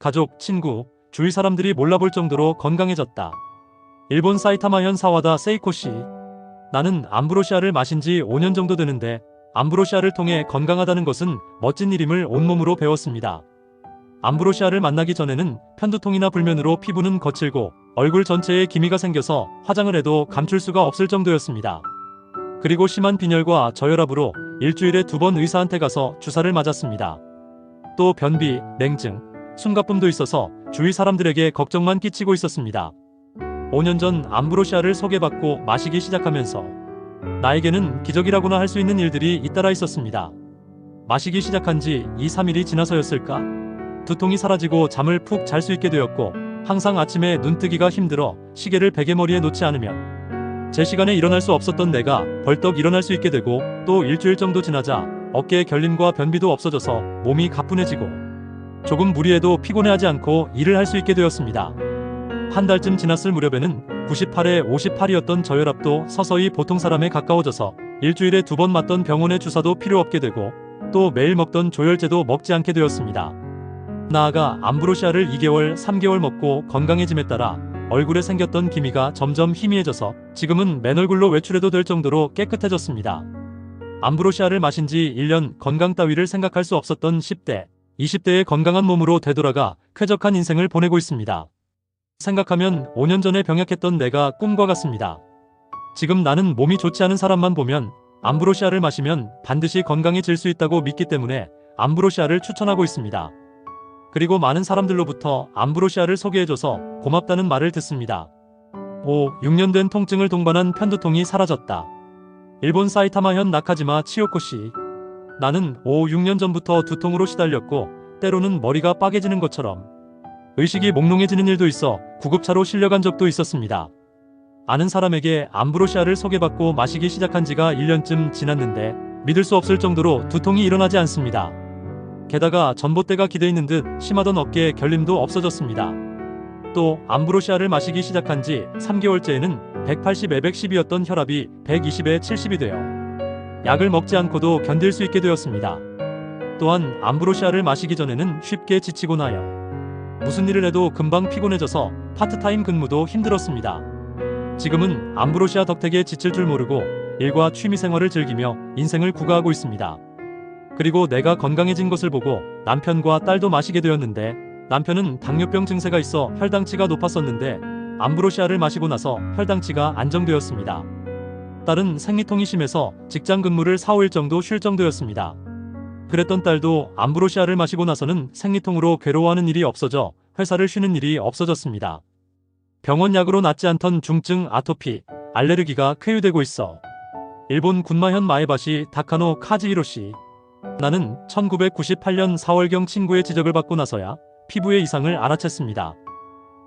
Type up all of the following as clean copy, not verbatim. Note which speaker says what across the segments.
Speaker 1: 가족, 친구, 주위 사람들이 몰라볼 정도로 건강해졌다. 일본 사이타마현 사와다 세이코씨. 나는 암브로시아를 마신 지 5년 정도 되는데 암브로시아를 통해 건강하다는 것은 멋진 일임을 온몸으로 배웠습니다. 암브로시아를 만나기 전에는 편두통이나 불면으로 피부는 거칠고 얼굴 전체에 기미가 생겨서 화장을 해도 감출 수가 없을 정도였습니다. 그리고 심한 빈혈과 저혈압으로 일주일에 2번 의사한테 가서 주사를 맞았습니다. 또 변비, 냉증, 숨가쁨도 있어서 주위 사람들에게 걱정만 끼치고 있었습니다. 5년 전 암브로시아를 소개받고 마시기 시작하면서 나에게는 기적이라고나 할 수 있는 일들이 잇따라 있었습니다. 마시기 시작한 지 2-3일이 지나서였을까? 두통이 사라지고 잠을 푹 잘 수 있게 되었고 항상 아침에 눈뜨기가 힘들어 시계를 베개머리에 놓지 않으면 제 시간에 일어날 수 없었던 내가 벌떡 일어날 수 있게 되고 또 일주일 정도 지나자 어깨에 결림과 변비도 없어져서 몸이 가뿐해지고 조금 무리해도 피곤해하지 않고 일을 할 수 있게 되었습니다. 한 달쯤 지났을 무렵에는 98에 58이었던 저혈압도 서서히 보통 사람에 가까워져서 일주일에 2번 맞던 병원의 주사도 필요 없게 되고 또 매일 먹던 조혈제도 먹지 않게 되었습니다. 나아가 암브로시아를 2개월, 3개월 먹고 건강해짐에 따라 얼굴에 생겼던 기미가 점점 희미해져서 지금은 맨얼굴로 외출해도 될 정도로 깨끗해졌습니다. 암브로시아를 마신 지 1년 건강 따위를 생각할 수 없었던 10대, 20대의 건강한 몸으로 되돌아가 쾌적한 인생을 보내고 있습니다. 생각하면 5년 전에 병약했던 내가 꿈과 같습니다. 지금 나는 몸이 좋지 않은 사람만 보면 암브로시아를 마시면 반드시 건강해질 수 있다고 믿기 때문에 암브로시아를 추천하고 있습니다. 그리고 많은 사람들로부터 암브로시아를 소개해줘서 고맙다는 말을 듣습니다. 6년 된 통증을 동반한 편두통이 사라졌다. 일본 사이타마현 나카지마 치요코씨. 나는 6년 전부터 두통으로 시달렸고 때로는 머리가 빠개지는 것처럼 의식이 몽롱해지는 일도 있어 구급차로 실려간 적도 있었습니다. 아는 사람에게 암브로시아를 소개받고 마시기 시작한 지가 1년쯤 지났는데 믿을 수 없을 정도로 두통이 일어나지 않습니다. 게다가 전봇대가 기대 있는 듯 심하던 어깨에 결림도 없어졌습니다. 또 암브로시아를 마시기 시작한 지 3개월째에는 180에 110이었던 혈압이 120에 70이 되어 약을 먹지 않고도 견딜 수 있게 되었습니다. 또한 암브로시아를 마시기 전에는 쉽게 지치곤 하여 무슨 일을 해도 금방 피곤해져서 파트타임 근무도 힘들었습니다. 지금은 암브로시아 덕택에 지칠 줄 모르고 일과 취미생활을 즐기며 인생을 구가하고 있습니다. 그리고 내가 건강해진 것을 보고 남편과 딸도 마시게 되었는데 남편은 당뇨병 증세가 있어 혈당치가 높았었는데 암브로시아를 마시고 나서 혈당치가 안정되었습니다. 딸은 생리통이 심해서 직장 근무를 4-5일 정도 쉴 정도였습니다. 그랬던 딸도 암브로시아를 마시고 나서는 생리통으로 괴로워하는 일이 없어져 회사를 쉬는 일이 없어졌습니다. 병원 약으로 낫지 않던 중증 아토피, 알레르기가 쾌유되고 있어 일본 군마현 마에바시 다카노 카즈히로씨. 나는 1998년 4월경 친구의 지적을 받고 나서야 피부의 이상을 알아챘습니다.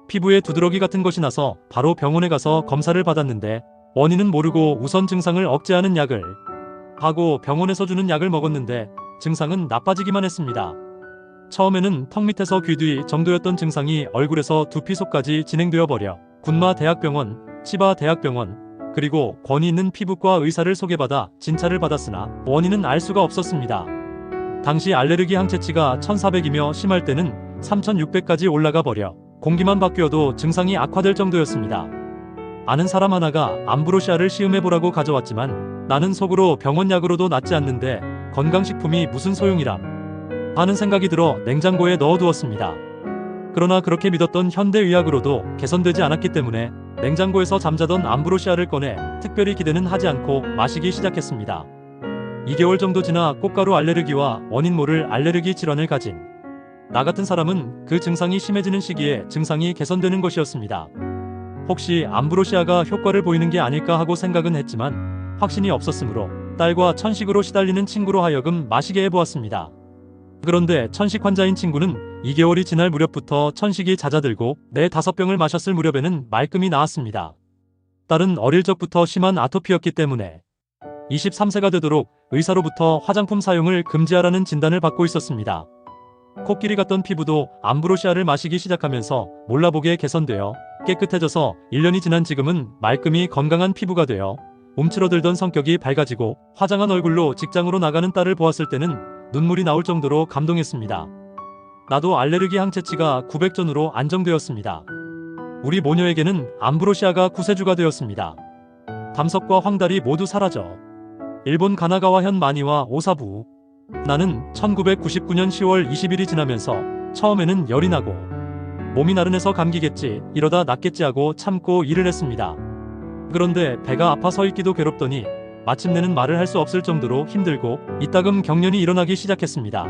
Speaker 1: 피부에 두드러기 같은 것이 나서 바로 병원에 가서 검사를 받았는데 원인은 모르고 우선 증상을 억제하는 약을 하고 병원에서 주는 약을 먹었는데 증상은 나빠지기만 했습니다. 처음에는 턱 밑에서 귀 뒤 정도였던 증상이 얼굴에서 두피 속까지 진행되어 버려 군마 대학병원, 치바 대학병원, 그리고 권위 있는 피부과 의사를 소개받아 진찰을 받았으나 원인은 알 수가 없었습니다. 당시 알레르기 항체치가 1400이며 심할 때는 3600까지 올라가 버려 공기만 바뀌어도 증상이 악화될 정도였습니다. 아는 사람 하나가 암브로시아를 시음해보라고 가져왔지만 나는 속으로 병원 약으로도 낫지 않는데 건강식품이 무슨 소용이람 하는 생각이 들어 냉장고에 넣어두었습니다. 그러나 그렇게 믿었던 현대의학으로도 개선되지 않았기 때문에 냉장고에서 잠자던 암브로시아를 꺼내 특별히 기대는 하지 않고 마시기 시작했습니다. 2개월 정도 지나 꽃가루 알레르기와 원인 모를 알레르기 질환을 가진 나 같은 사람은 그 증상이 심해지는 시기에 증상이 개선되는 것이었습니다. 혹시 암브로시아가 효과를 보이는 게 아닐까 하고 생각은 했지만 확신이 없었으므로 딸과 천식으로 시달리는 친구로 하여금 마시게 해보았습니다. 그런데 천식 환자인 친구는 2개월이 지날 무렵부터 천식이 잦아들고 4-5병을 마셨을 무렵에는 말끔히 나았습니다. 딸은 어릴 적부터 심한 아토피였기 때문에 23세가 되도록 의사로부터 화장품 사용을 금지하라는 진단을 받고 있었습니다. 코끼리 같던 피부도 암브로시아를 마시기 시작하면서 몰라보게 개선되어 깨끗해져서 1년이 지난 지금은 말끔히 건강한 피부가 되어 움츠러들던 성격이 밝아지고 화장한 얼굴로 직장으로 나가는 딸을 보았을 때는 눈물이 나올 정도로 감동했습니다. 나도 알레르기 항체치가 900전으로 안정되었습니다. 우리 모녀에게는 암브로시아가 구세주가 되었습니다. 담석과 황달이 모두 사라져 일본 가나가와 현 마니와 오사부. 나는 1999년 10월 20일이 지나면서 처음에는 열이 나고 몸이 나른해서 감기겠지, 이러다 낫겠지 하고 참고 일을 했습니다. 그런데 배가 아파 서 있기도 괴롭더니 마침내는 말을 할 수 없을 정도로 힘들고 이따금 경련이 일어나기 시작했습니다.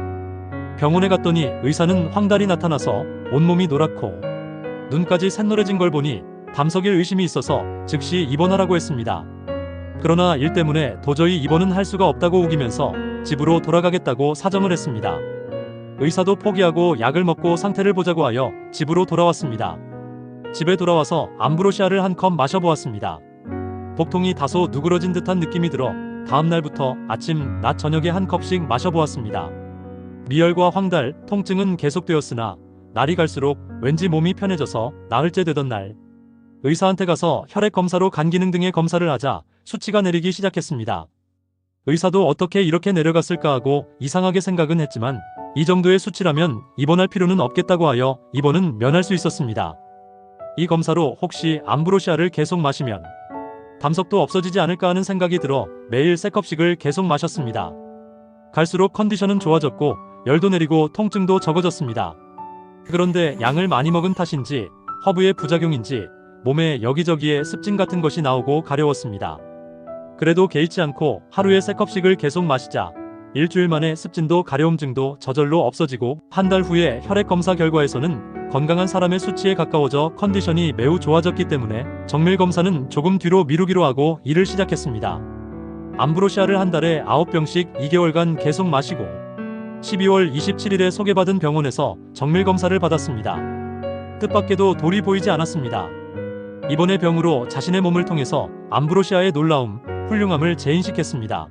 Speaker 1: 병원에 갔더니 의사는 황달이 나타나서 온몸이 노랗고 눈까지 샛노래진 걸 보니 담석일 의심이 있어서 즉시 입원하라고 했습니다. 그러나 일 때문에 도저히 입원은 할 수가 없다고 우기면서 집으로 돌아가겠다고 사정을 했습니다. 의사도 포기하고 약을 먹고 상태를 보자고 하여 집으로 돌아왔습니다. 집에 돌아와서 암브로시아를 한 컵 마셔보았습니다. 복통이 다소 누그러진 듯한 느낌이 들어 다음 날부터 아침, 낮, 저녁에 한 컵씩 마셔보았습니다. 미열과 황달, 통증은 계속되었으나 날이 갈수록 왠지 몸이 편해져서 나흘째 되던 날, 의사한테 가서 혈액 검사로 간 기능 등의 검사를 하자 수치가 내리기 시작했습니다. 의사도 어떻게 이렇게 내려갔을까 하고 이상하게 생각은 했지만 이 정도의 수치라면 입원할 필요는 없겠다고 하여 입원은 면할 수 있었습니다. 이 검사로 혹시 암브로시아를 계속 마시면 담석도 없어지지 않을까 하는 생각이 들어 매일 3컵씩을 계속 마셨습니다. 갈수록 컨디션은 좋아졌고 열도 내리고 통증도 적어졌습니다. 그런데 양을 많이 먹은 탓인지 허브의 부작용인지 몸에 여기저기에 습진 같은 것이 나오고 가려웠습니다. 그래도 개의치 않고 하루에 3컵씩을 계속 마시자 일주일 만에 습진도 가려움증도 저절로 없어지고 한 달 후에 혈액 검사 결과에서는 건강한 사람의 수치에 가까워져 컨디션이 매우 좋아졌기 때문에 정밀 검사는 조금 뒤로 미루기로 하고 일을 시작했습니다. 암브로시아를 한 달에 9병씩 2개월간 계속 마시고 12월 27일에 소개받은 병원에서 정밀 검사를 받았습니다. 뜻밖에도 돌이 보이지 않았습니다. 이번의 병으로 자신의 몸을 통해서 암브로시아의 놀라움, 훌륭함을 재인식했습니다.